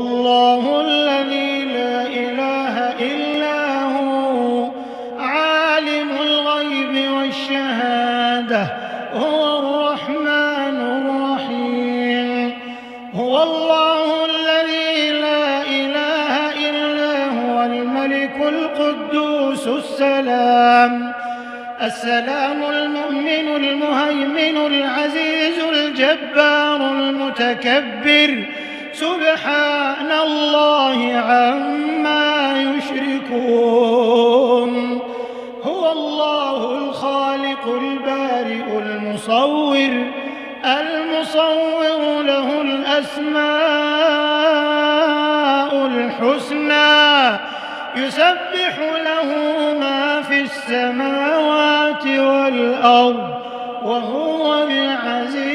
الله الذي لا إله إلا هو عالم الغيب والشهادة هو الرحمن الرحيم. هو الله الذي لا إله إلا هو الملك القدوس السلام المؤمن المهيمن العزيز الجبار المتكبر سبحان الله عما يشركون. هو الله الخالق البارئ المصور له الأسماء الحسنى يسبح له ما في السماوات والأرض وهو العزيز